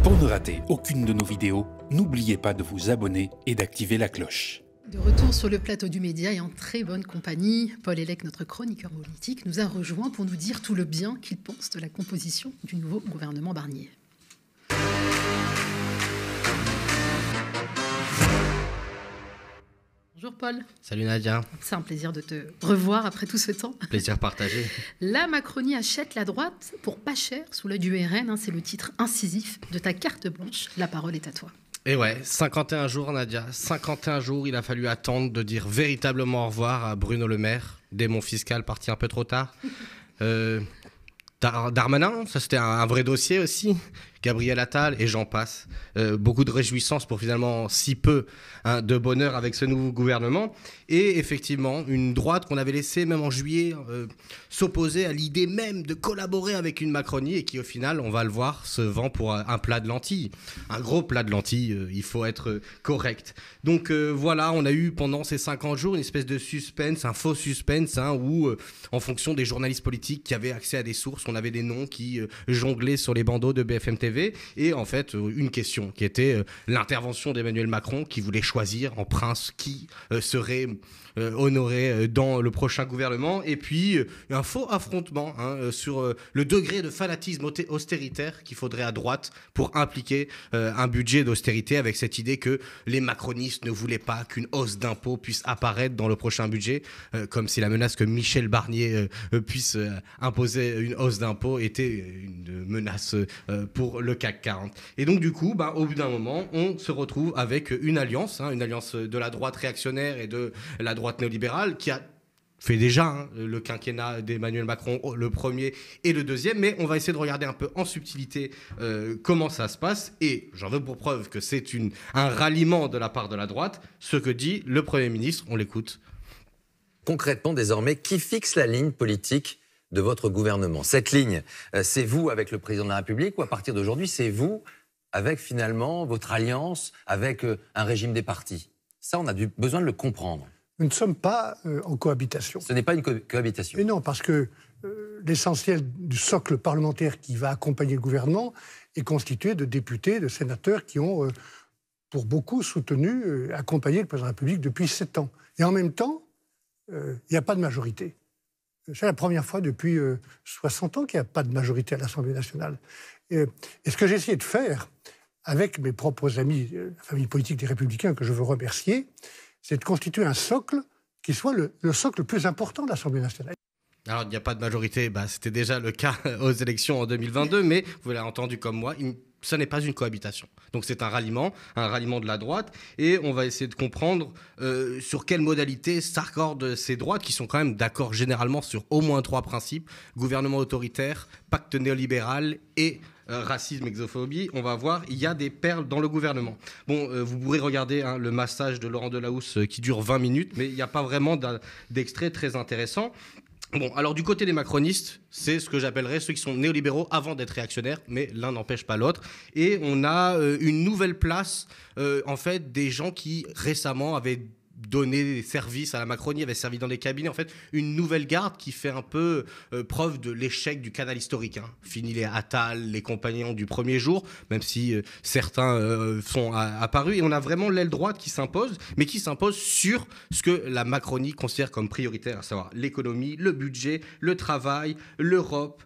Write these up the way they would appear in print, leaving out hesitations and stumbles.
Pour ne rater aucune de nos vidéos, n'oubliez pas de vous abonner et d'activer la cloche. De retour sur le plateau du Média et en très bonne compagnie, Paul Hellec, notre chroniqueur politique, nous a rejoint pour nous dire tout le bien qu'il pense de la composition du nouveau gouvernement Barnier. Bonjour Paul. Salut Nadia. C'est un plaisir de te revoir après tout ce temps. Plaisir partagé. La Macronie achète la droite pour pas cher sous l'œil du RN. C'est le titre incisif de ta carte blanche. La parole est à toi. Et ouais, 51 jours Nadia, 51 jours, il a fallu attendre de dire véritablement au revoir à Bruno Le Maire, démon fiscal parti un peu trop tard. Darmanin, ça c'était un vrai dossier aussi. Gabriel Attal et j'en passe. Beaucoup de réjouissance pour finalement si peu de bonheur avec ce nouveau gouvernement. Et effectivement, une droite qu'on avait laissée même en juillet s'opposer à l'idée même de collaborer avec une Macronie et qui au final, on va le voir, se vend pour un plat de lentilles. Un gros plat de lentilles, il faut être correct. Donc voilà, on a eu pendant ces 50 jours une espèce de suspense, un faux suspense, où en fonction des journalistes politiques qui avaient accès à des sources, on avait des noms qui jonglaient sur les bandeaux de BFM TV. Et en fait, une question qui était l'intervention d'Emmanuel Macron qui voulait choisir en prince qui serait honoré dans le prochain gouvernement. Et puis, un faux affrontement sur le degré de fanatisme austéritaire qu'il faudrait à droite pour impliquer un budget d'austérité avec cette idée que les macronistes ne voulaient pas qu'une hausse d'impôts puisse apparaître dans le prochain budget, comme si la menace que Michel Barnier puisse imposer une hausse d'impôts était une menace pour le CAC 40. Et donc du coup, au bout d'un moment, on se retrouve avec une alliance de la droite réactionnaire et de la droite néolibérale qui a fait déjà le quinquennat d'Emmanuel Macron, le premier et le deuxième, mais on va essayer de regarder un peu en subtilité comment ça se passe, et j'en veux pour preuve que c'est un ralliement de la part de la droite, ce que dit le Premier ministre, on l'écoute. Concrètement, désormais, qui fixe la ligne politique de votre gouvernement? Cette ligne, c'est vous avec le président de la République, ou à partir d'aujourd'hui, c'est vous avec finalement votre alliance avec un régime des partis? Ça, on a besoin de le comprendre. Nous ne sommes pas en cohabitation. Ce n'est pas une cohabitation. Mais non, parce que l'essentiel du socle parlementaire qui va accompagner le gouvernement est constitué de députés, de sénateurs qui ont, pour beaucoup, soutenu, accompagné le président de la République depuis 7 ans. Et en même temps, il n'y a pas de majorité. C'est la première fois depuis 60 ans qu'il n'y a pas de majorité à l'Assemblée nationale. Et ce que j'ai essayé de faire, avec mes propres amis, la famille politique des Républicains, que je veux remercier, c'est de constituer un socle qui soit le socle le plus important de l'Assemblée nationale. Alors, il n'y a pas de majorité, c'était déjà le cas aux élections en 2022, mais vous l'avez entendu comme moi, ce n'est pas une cohabitation. Donc c'est un ralliement de la droite, et on va essayer de comprendre sur quelle modalité s'accordent ces droites, qui sont quand même d'accord généralement sur au moins 3 principes: gouvernement autoritaire, pacte néolibéral et racisme, exophobie. On va voir, il y a des perles dans le gouvernement. Bon, vous pourrez regarder le massage de Laurent Delahousse qui dure 20 minutes, mais il n'y a pas vraiment d'extrait très intéressant. Bon, alors du côté des macronistes, c'est ce que j'appellerais ceux qui sont néolibéraux avant d'être réactionnaires, mais l'un n'empêche pas l'autre. Et on a une nouvelle place, en fait, des gens qui récemment avaient donné des services à la Macronie, avaient servi dans des cabinets, en fait, une nouvelle garde qui fait un peu preuve de l'échec du canal historique. Fini les Attal, les compagnons du premier jour, même si certains sont apparus, et on a vraiment l'aile droite qui s'impose, mais qui s'impose sur ce que la Macronie considère comme prioritaire, à savoir l'économie, le budget, le travail, l'Europe.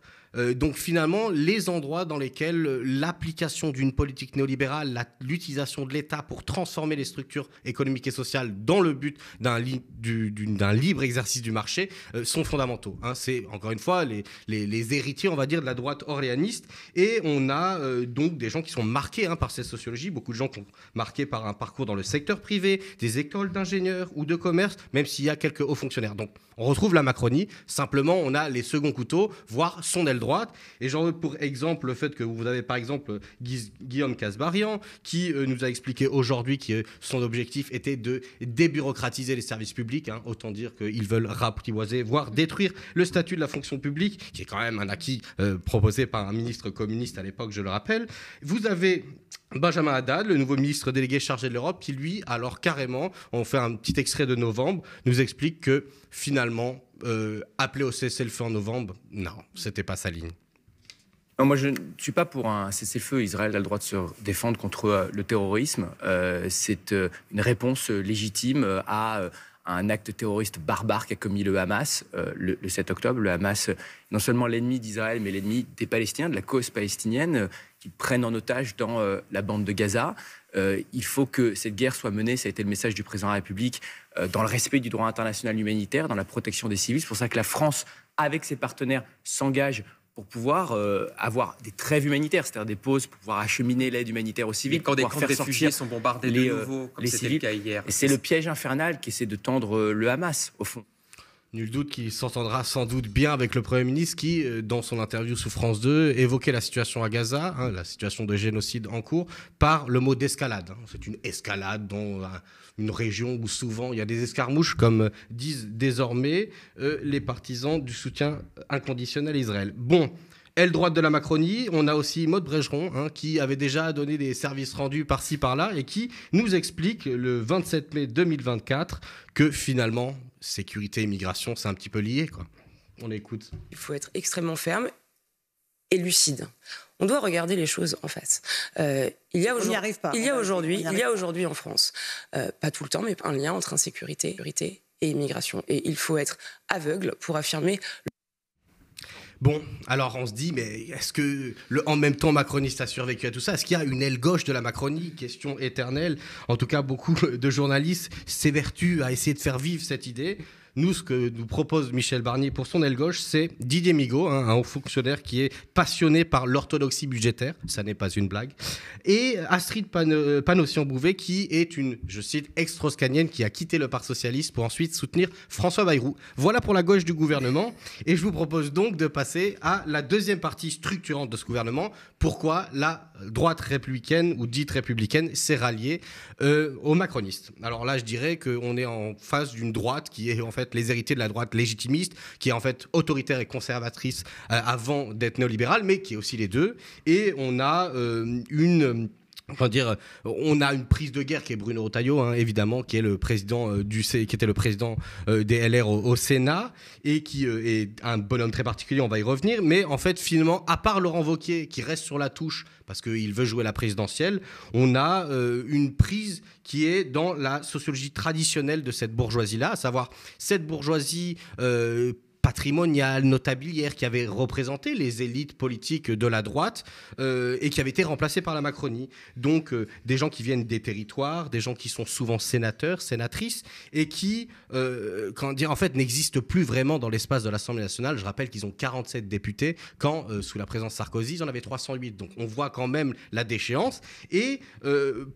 Donc finalement, les endroits dans lesquels l'application d'une politique néolibérale, l'utilisation de l'État pour transformer les structures économiques et sociales dans le but d'un libre exercice du marché sont fondamentaux. C'est encore une fois les héritiers, on va dire, de la droite orléaniste. Et on a donc des gens qui sont marqués par cette sociologie, beaucoup de gens qui sont marqués par un parcours dans le secteur privé, des écoles d'ingénieurs ou de commerce, même s'il y a quelques hauts fonctionnaires. Donc on retrouve la Macronie, simplement on a les seconds couteaux, voire son aile droite. Et j'en veux pour exemple le fait que vous avez par exemple Guillaume Kasbarian qui nous a expliqué aujourd'hui que son objectif était de débureaucratiser les services publics, autant dire qu'ils veulent rapprivoiser, voire détruire le statut de la fonction publique, qui est quand même un acquis proposé par un ministre communiste à l'époque, je le rappelle. Vous avez Benjamin Haddad, le nouveau ministre délégué chargé de l'Europe, qui lui, alors carrément, on fait un petit extrait de novembre, nous explique que finalement, appeler au cessez-le-feu en novembre, non, c'était pas sa ligne. Non, moi, je ne suis pas pour un cessez-le-feu. Israël a le droit de se défendre contre le terrorisme. C'est une réponse légitime à un acte terroriste barbare qu'a commis le Hamas le 7 octobre. Le Hamas, non seulement l'ennemi d'Israël, mais l'ennemi des Palestiniens, de la cause palestinienne, qu'ils prennent en otage dans la bande de Gaza. Il faut que cette guerre soit menée, ça a été le message du président de la République, dans le respect du droit international humanitaire, dans la protection des civils. C'est pour ça que la France, avec ses partenaires, s'engage pour pouvoir avoir des trêves humanitaires, c'est-à-dire des pauses pour pouvoir acheminer l'aide humanitaire aux civils. Et quand des camps de réfugiés sont bombardés de nouveau, comme c'était le cas hier. Et c'est le piège infernal qu'essaie de tendre le Hamas, au fond. Nul doute qu'il s'entendra sans doute bien avec le Premier ministre qui, dans son interview sous France 2, évoquait la situation à Gaza, la situation de génocide en cours, par le mot d'escalade. C'est une escalade dans une région où souvent il y a des escarmouches, comme disent désormais les partisans du soutien inconditionnel à Israël. Bon, aile droite de la Macronie, on a aussi Maud Bregeron, qui avait déjà donné des services rendus par-ci par-là et qui nous explique le 27 mai 2024 que finalement, sécurité et immigration, c'est un petit peu lié, quoi. On écoute. Il faut être extrêmement ferme et lucide. On doit regarder les choses en face. Il y a aujourd'hui en France, pas tout le temps, mais un lien entre insécurité et immigration. Et il faut être aveugle pour affirmer... Bon, alors on se dit, mais est-ce que le en même temps macroniste a survécu à tout ça? Est-ce qu'il y a une aile gauche de la Macronie? Question éternelle. En tout cas, beaucoup de journalistes s'évertuent à essayer de faire vivre cette idée. Nous, ce que nous propose Michel Barnier pour son aile gauche, c'est Didier Migaud, un haut fonctionnaire qui est passionné par l'orthodoxie budgétaire, ça n'est pas une blague, et Astrid Panosyan-Bouvet, qui est une, je cite, ex-strauss-kahnienne qui a quitté le Parti socialiste pour ensuite soutenir François Bayrou. Voilà pour la gauche du gouvernement, et je vous propose donc de passer à la deuxième partie structurante de ce gouvernement. Pourquoi la droite républicaine, ou dite républicaine, s'est ralliée aux macronistes. Alors là, je dirais qu'on est en face d'une droite qui est en fait les héritiers de la droite légitimiste, qui est en fait autoritaire et conservatrice avant d'être néolibérale, mais qui est aussi les deux. Et on a on a une prise de guerre qui est Bruno Retailleau, évidemment, qui est le président qui était le président des LR au Sénat et qui est un bonhomme très particulier. On va y revenir, mais en fait, finalement, à part Laurent Wauquiez qui reste sur la touche parce qu'il veut jouer la présidentielle, on a une prise qui est dans la sociologie traditionnelle de cette bourgeoisie-là, à savoir cette bourgeoisie patrimoniale, notabilière, qui avait représenté les élites politiques de la droite et qui avait été remplacée par la Macronie. Donc des gens qui viennent des territoires, des gens qui sont souvent sénateurs, sénatrices, et qui, en fait, n'existent plus vraiment dans l'espace de l'Assemblée nationale. Je rappelle qu'ils ont 47 députés, quand, sous la présidence Sarkozy, ils en avaient 308. Donc on voit quand même la déchéance. Et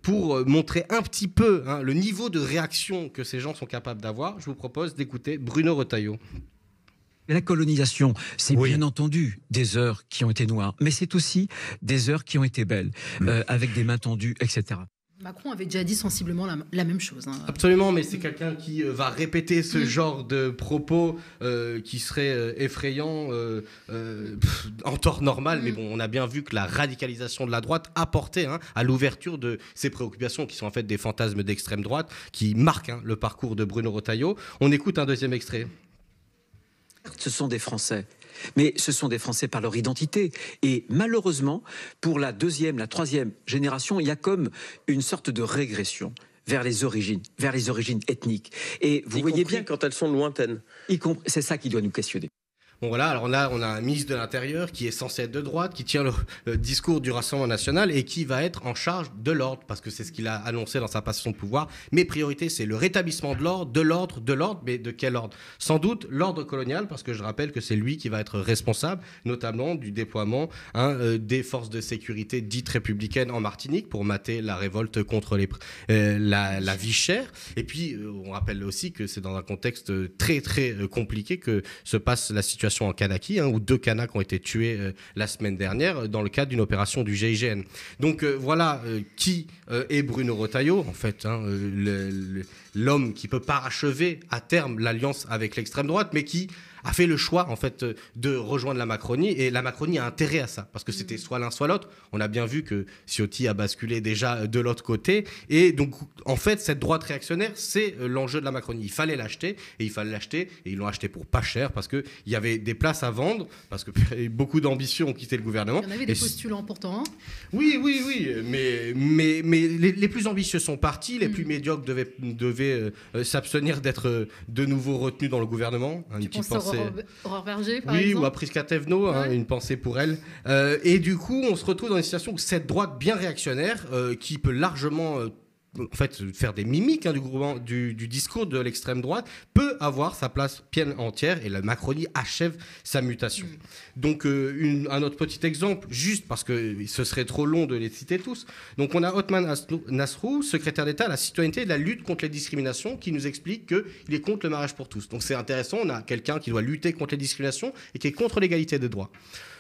pour montrer un petit peu le niveau de réaction que ces gens sont capables d'avoir, je vous propose d'écouter Bruno Retailleau. La colonisation, c'est bien entendu des heures qui ont été noires, mais c'est aussi des heures qui ont été belles, avec des mains tendues, etc. Macron avait déjà dit sensiblement la même chose. Absolument, mais c'est quelqu'un qui va répéter ce genre de propos qui serait effrayant en temps normal. Mais bon, on a bien vu que la radicalisation de la droite a porté à l'ouverture de ces préoccupations qui sont en fait des fantasmes d'extrême droite qui marquent le parcours de Bruno Retailleau. On écoute un deuxième extrait. Ce sont des Français, mais ce sont des Français par leur identité. Et malheureusement, pour la deuxième, la troisième génération, il y a comme une sorte de régression vers les origines ethniques. Et vous voyez bien quand elles sont lointaines. C'est ça qui doit nous questionner. Bon voilà, alors là on a un ministre de l'Intérieur qui est censé être de droite, qui tient le discours du Rassemblement national et qui va être en charge de l'ordre, parce que c'est ce qu'il a annoncé dans sa passation de pouvoir. Mes priorités, c'est le rétablissement de l'ordre, mais de quel ordre? Sans doute l'ordre colonial, parce que je rappelle que c'est lui qui va être responsable, notamment du déploiement des forces de sécurité dites républicaines en Martinique pour mater la révolte contre la vie chère. Et puis on rappelle aussi que c'est dans un contexte très très compliqué que se passe la situation en Kanaki, où 2 Kanaks ont été tués la semaine dernière dans le cadre d'une opération du GIGN. Donc voilà qui est Bruno Retailleau, en fait, l'homme qui peut parachever à terme l'alliance avec l'extrême droite, mais qui a fait le choix en fait de rejoindre la Macronie, et la Macronie a intérêt à ça parce que c'était soit l'un soit l'autre. On a bien vu que Ciotti a basculé déjà de l'autre côté, et donc en fait cette droite réactionnaire, c'est l'enjeu de la Macronie. Il fallait l'acheter, et ils l'ont acheté pour pas cher parce que il y avait des places à vendre, parce que beaucoup d'ambitions ont quitté le gouvernement. Il y en avait des postulants pourtant. Oui, mais les plus ambitieux sont partis, les plus médiocres devaient s'abstenir d'être de nouveau retenus dans le gouvernement. Tu penses à Aurore Berger, par exemple ? Oui, ou à Prisca Thévenot, une pensée pour elle. Et du coup, on se retrouve dans une situation où cette droite bien réactionnaire, qui peut largement en fait, faire des mimiques du discours de l'extrême droite, peut avoir sa place pleine entière, et la Macronie achève sa mutation. Donc un autre petit exemple, juste parce que ce serait trop long de les citer tous. Donc on a Othman Nasrou, secrétaire d'État à la citoyenneté et de la lutte contre les discriminations, qui nous explique qu'il est contre le mariage pour tous. Donc c'est intéressant, on a quelqu'un qui doit lutter contre les discriminations et qui est contre l'égalité des droits.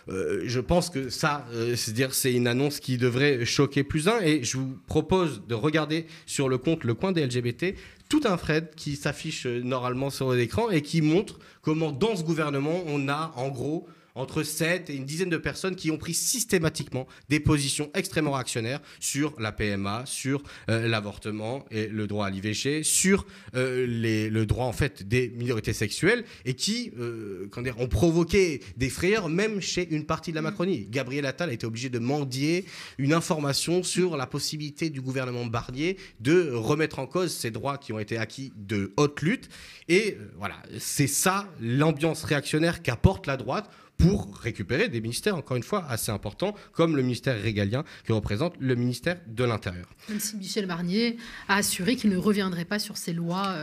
Je pense que ça, c'est une annonce qui devrait choquer plus d'un, et je vous propose de regarder sur le compte Le Coin des LGBT tout un thread qui s'affiche normalement sur l'écran et qui montre comment dans ce gouvernement on a en gros entre 7 et une dizaine de personnes qui ont pris systématiquement des positions extrêmement réactionnaires sur la PMA, sur l'avortement et le droit à l'IVG, sur le droit en fait des minorités sexuelles, et qui ont provoqué des frayeurs même chez une partie de la Macronie. Gabriel Attal a été obligé de mendier une information sur la possibilité du gouvernement Barnier de remettre en cause ces droits qui ont été acquis de haute lutte. Et voilà, c'est ça l'ambiance réactionnaire qu'apporte la droite pour récupérer des ministères, encore une fois, assez importants, comme le ministère régalien, qui représente le ministère de l'Intérieur. Même si Michel Barnier a assuré qu'il ne reviendrait pas sur ces lois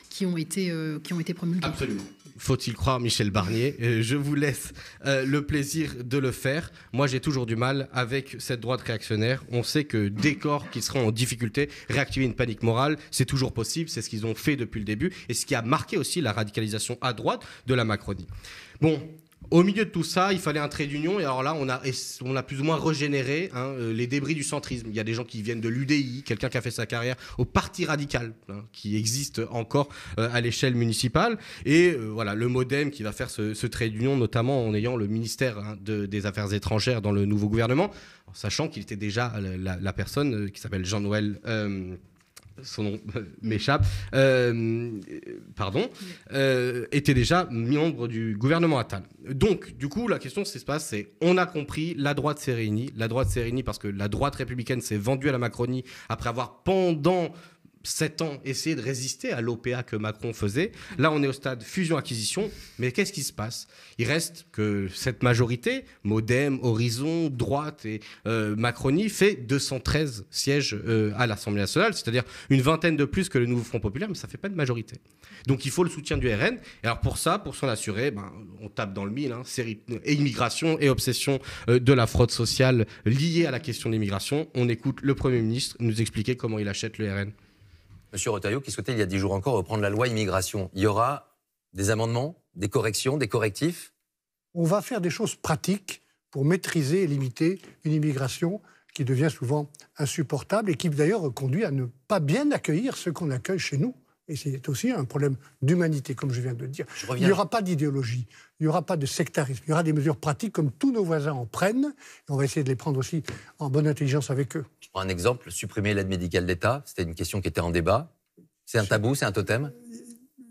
qui ont été promulguées. Absolument. Faut-il croire Michel Barnier ? Je vous laisse le plaisir de le faire. Moi, j'ai toujours du mal avec cette droite réactionnaire. On sait que dès corps qui seront en difficulté, réactiver une panique morale, c'est toujours possible. C'est ce qu'ils ont fait depuis le début, et ce qui a marqué aussi la radicalisation à droite de la Macronie. Bon. Au milieu de tout ça, il fallait un trait d'union, et alors là, on a plus ou moins régénéré les débris du centrisme. Il y a des gens qui viennent de l'UDI, quelqu'un qui a fait sa carrière au Parti radical, qui existe encore à l'échelle municipale, et voilà, le MoDem qui va faire ce trait d'union, notamment en ayant le ministère des Affaires étrangères dans le nouveau gouvernement, en sachant qu'il était déjà la personne qui s'appelle Jean-Noël... son nom m'échappe, était déjà membre du gouvernement Attal. Donc, du coup, la question qui se passe, c'est on a compris, la droite s'est réunie parce que la droite républicaine s'est vendue à la Macronie après avoir, pendant 7 ans, essayé de résister à l'OPA que Macron faisait. Là, on est au stade fusion-acquisition. Mais qu'est-ce qui se passe ? Il reste que cette majorité, MoDem, Horizon, droite et Macronie, fait 213 sièges à l'Assemblée nationale, c'est-à-dire une vingtaine de plus que le nouveau Front populaire, mais ça ne fait pas de majorité. Donc il faut le soutien du RN. Et alors pour ça, pour s'en assurer, on tape dans le mille, et immigration et obsession de la fraude sociale liée à la question de l'immigration. On écoute le Premier ministre nous expliquer comment il achète le RN. Monsieur Retailleau, qui souhaitait il y a 10 jours encore reprendre la loi immigration, il y aura des amendements, des corrections, des correctifs ? On va faire des choses pratiques pour maîtriser et limiter une immigration qui devient souvent insupportable et qui d'ailleurs conduit à ne pas bien accueillir ceux qu'on accueille chez nous. Et c'est aussi un problème d'humanité, comme je viens de le dire. Il n'y aura pas d'idéologie, il n'y aura pas de sectarisme, il y aura des mesures pratiques comme tous nos voisins en prennent. Et on va essayer de les prendre aussi en bonne intelligence avec eux. Je prends un exemple, supprimer l'aide médicale d'État, c'était une question qui était en débat. C'est un tabou, c'est un totem ?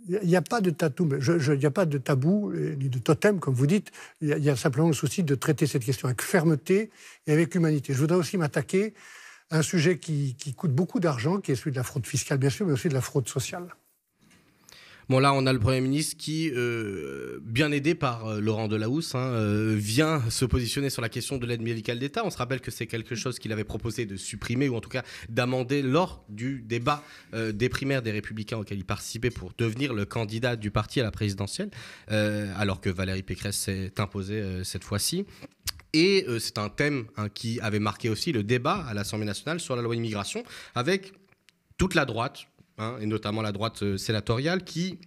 Il n'y a pas de tabou, il n'y a pas de tabou ni de totem, comme vous dites. Il y a simplement le souci de traiter cette question avec fermeté et avec humanité. Je voudrais aussi m'attaquer à un sujet qui coûte beaucoup d'argent, qui est celui de la fraude fiscale, bien sûr, mais aussi de la fraude sociale. Bon, là, on a le Premier ministre qui, bien aidé par Laurent Delahousse, vient se positionner sur la question de l'aide médicale d'État. On se rappelle que c'est quelque chose qu'il avait proposé de supprimer, ou en tout cas d'amender lors du débat des primaires des Républicains auquel il participait pour devenir le candidat du parti à la présidentielle, alors que Valérie Pécresse s'est imposée cette fois-ci. Et c'est un thème qui avait marqué aussi le débat à l'Assemblée nationale sur la loi immigration, avec toute la droite, et notamment la droite sénatoriale, qui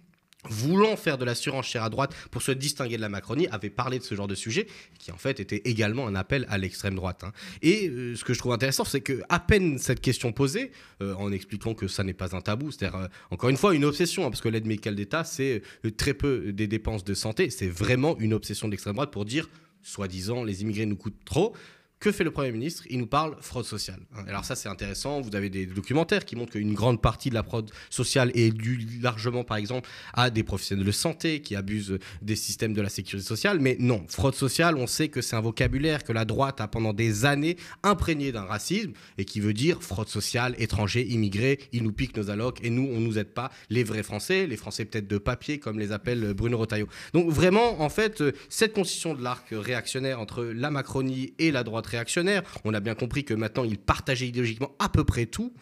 voulant faire de la surenchère à droite pour se distinguer de la Macronie, avait parlé de ce genre de sujet, qui en fait était également un appel à l'extrême droite. Et ce que je trouve intéressant, c'est qu'à peine cette question posée, en expliquant que ça n'est pas un tabou, c'est-à-dire, encore une fois, une obsession, parce que l'aide médicale d'État, c'est très peu des dépenses de santé, c'est vraiment une obsession de l'extrême droite pour dire, soi-disant, les immigrés nous coûtent trop. Que fait le Premier ministre? Il nous parle fraude sociale. Alors ça, c'est intéressant. Vous avez des documentaires qui montrent qu'une grande partie de la fraude sociale est due largement, par exemple, à des professionnels de santé qui abusent des systèmes de la sécurité sociale. Mais non, fraude sociale, on sait que c'est un vocabulaire que la droite a pendant des années imprégné d'un racisme et qui veut dire fraude sociale, étrangers, immigrés, ils nous piquent nos allocs et nous, on ne nous aide pas. Les vrais Français, les Français peut-être de papier, comme les appelle Bruno Retailleau. Donc vraiment, en fait, cette constitution de l'arc réactionnaire entre la Macronie et la droite réactionnaire. On a bien compris que maintenant, ils partageaient idéologiquement à peu près tout.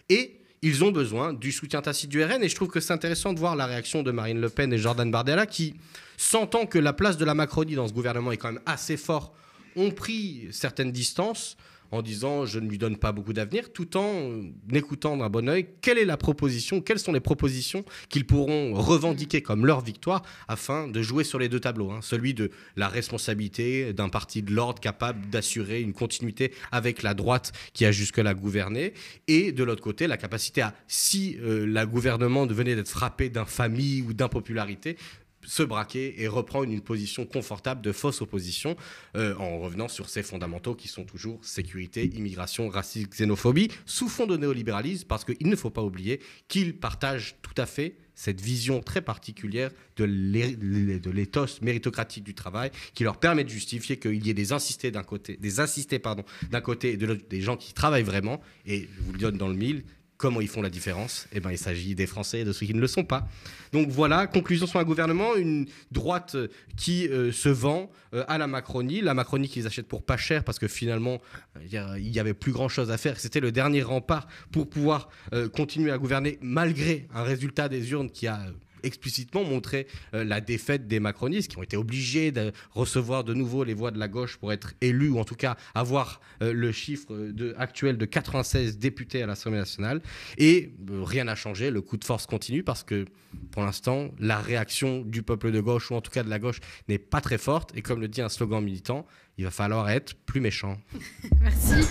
Et ils ont besoin du soutien tacite du RN. Et je trouve que c'est intéressant de voir la réaction de Marine Le Pen et Jordan Bardella qui, sentant que la place de la Macronie dans ce gouvernement est quand même assez forte, ont pris certaines distances en disant je ne lui donne pas beaucoup d'avenir, tout en écoutant d'un bon oeil quelle est la proposition, quelles sont les propositions qu'ils pourront revendiquer comme leur victoire afin de jouer sur les deux tableaux. Celui de la responsabilité d'un parti de l'ordre capable d'assurer une continuité avec la droite qui a jusque-là gouverné, et de l'autre côté, la capacité à, si le gouvernement venait d'être frappé d'infamie ou d'impopularité, se braquer et reprendre une position confortable de fausse opposition en revenant sur ses fondamentaux qui sont toujours sécurité, immigration, racisme, xénophobie, sous fond de néolibéralisme, parce qu'il ne faut pas oublier qu'ils partagent tout à fait cette vision très particulière de l'éthos méritocratique du travail qui leur permet de justifier qu'il y ait des assistés d'un côté, d'un côté et de l'autre des gens qui travaillent vraiment. Et je vous le donne dans le mille. Comment ils font la différence? Eh ben, il s'agit des Français et de ceux qui ne le sont pas. Donc voilà, conclusion sur un gouvernement, une droite qui se vend à la Macronie qu'ils achètent pour pas cher parce que finalement, il n'y avait plus grand-chose à faire. C'était le dernier rempart pour pouvoir continuer à gouverner malgré un résultat des urnes qui a explicitement montré la défaite des macronistes qui ont été obligés de recevoir de nouveau les voix de la gauche pour être élus ou en tout cas avoir le chiffre actuel de 96 députés à l'Assemblée nationale. Et rien n'a changé, le coup de force continue parce que pour l'instant, la réaction du peuple de gauche ou en tout cas de la gauche n'est pas très forte et comme le dit un slogan militant, il va falloir être plus méchant. Merci.